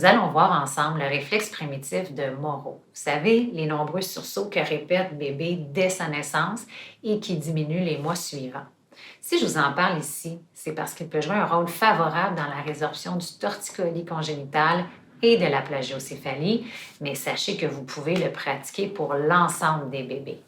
Nous allons voir ensemble le réflexe primitif de Moro. Vous savez, les nombreux sursauts que répète bébé dès sa naissance et qui diminuent les mois suivants. Si je vous en parle ici, c'est parce qu'il peut jouer un rôle favorable dans la résorption du torticolis congénital et de la plagiocéphalie, mais sachez que vous pouvez le pratiquer pour l'ensemble des bébés.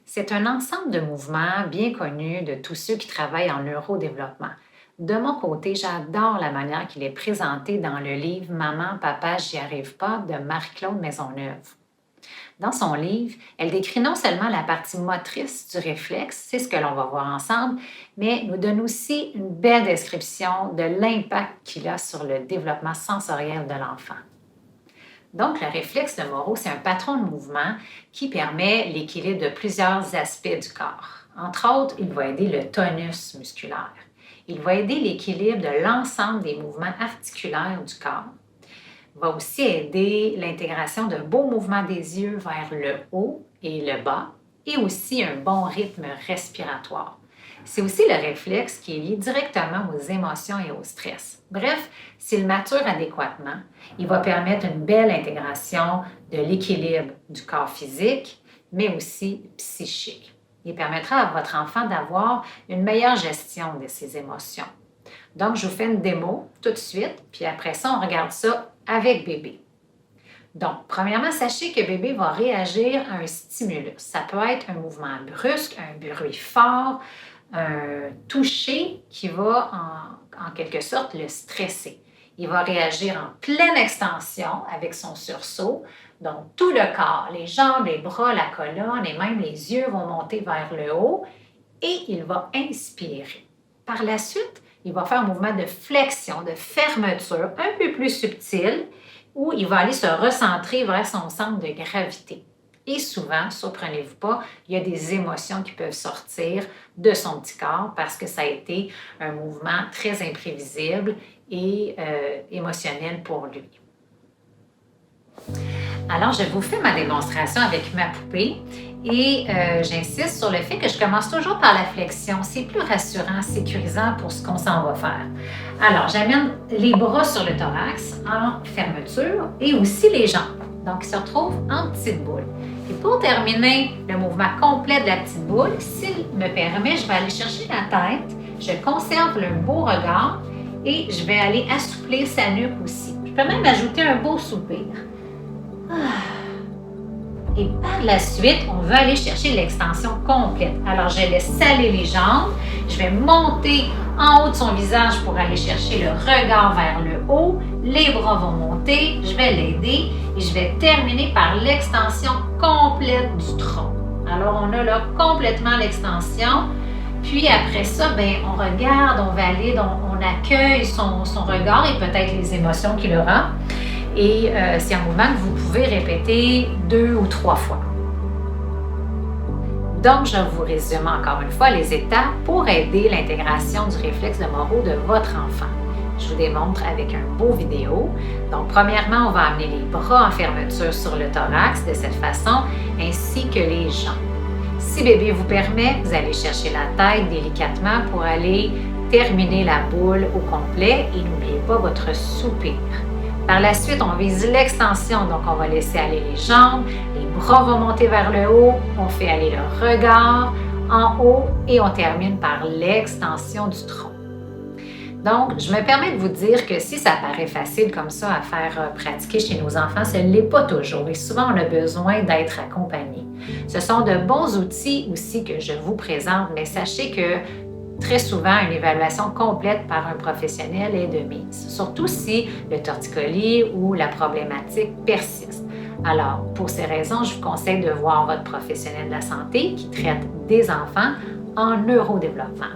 C'est un ensemble de mouvements bien connus de tous ceux qui travaillent en neurodéveloppement. De mon côté, j'adore la manière qu'il est présenté dans le livre Maman, papa, j'y arrive pas de Marie-Claude Maisonneuve. Dans son livre, elle décrit non seulement la partie motrice du réflexe, c'est ce que l'on va voir ensemble, mais nous donne aussi une belle description de l'impact qu'il a sur le développement sensoriel de l'enfant. Donc, le réflexe de Moro, c'est un patron de mouvement qui permet l'équilibre de plusieurs aspects du corps. Entre autres, il va aider le tonus musculaire. Il va aider l'équilibre de l'ensemble des mouvements articulaires du corps. Il va aussi aider l'intégration de beaux mouvements des yeux vers le haut et le bas et aussi un bon rythme respiratoire. C'est aussi le réflexe qui est lié directement aux émotions et au stress. Bref, s'il mature adéquatement, il va permettre une belle intégration de l'équilibre du corps physique, mais aussi psychique. Il permettra à votre enfant d'avoir une meilleure gestion de ses émotions. Donc, je vous fais une démo tout de suite, puis après ça, on regarde ça avec bébé. Donc, premièrement, sachez que bébé va réagir à un stimulus. Ça peut être un mouvement brusque, un bruit fort, un toucher qui va en quelque sorte le stresser. Il va réagir en pleine extension avec son sursaut. Donc, tout le corps, les jambes, les bras, la colonne et même les yeux vont monter vers le haut et il va inspirer. Par la suite, il va faire un mouvement de flexion, de fermeture un peu plus subtil où il va aller se recentrer vers son centre de gravité. Et souvent, surprenez-vous pas, il y a des émotions qui peuvent sortir de son petit corps parce que ça a été un mouvement très imprévisible et émotionnel pour lui. Alors, je vous fais ma démonstration avec ma poupée et j'insiste sur le fait que je commence toujours par la flexion. C'est plus rassurant, sécurisant pour ce qu'on s'en va faire. Alors, j'amène les bras sur le thorax en fermeture et aussi les jambes. Donc, ils se retrouvent en petite boule. Et pour terminer le mouvement complet de la petite boule, s'il me permet, je vais aller chercher la tête, je conserve le beau regard et je vais aller assouplir sa nuque aussi. Je peux même ajouter un beau soupir. Et par la suite, on va aller chercher l'extension complète. Alors, je laisse saler les jambes. Je vais monter en haut de son visage pour aller chercher le regard vers le haut. Les bras vont monter. Je vais l'aider et je vais terminer par l'extension complète du tronc. Alors, on a là complètement l'extension. Puis après ça, on regarde, on valide, on accueille son regard et peut-être les émotions qu'il aura. Et c'est un mouvement que vous pouvez répéter 2 ou 3 fois. Donc, je vous résume encore une fois les étapes pour aider l'intégration du réflexe de Moro de votre enfant. Je vous démontre avec un beau vidéo. Donc, premièrement, on va amener les bras en fermeture sur le thorax de cette façon, ainsi que les jambes. Si bébé vous permet, vous allez chercher la tête délicatement pour aller terminer la boule au complet et n'oubliez pas votre soupir. Par la suite, on vise l'extension, donc on va laisser aller les jambes, les bras vont monter vers le haut, on fait aller le regard en haut et on termine par l'extension du tronc. Donc, je me permets de vous dire que si ça paraît facile comme ça à faire pratiquer chez nos enfants, ce ne l'est pas toujours et souvent on a besoin d'être accompagné. Ce sont de bons outils aussi que je vous présente, mais sachez que très souvent, une évaluation complète par un professionnel est de mise, surtout si le torticolis ou la problématique persiste. Alors, pour ces raisons, je vous conseille de voir votre professionnel de la santé qui traite des enfants en neurodéveloppement.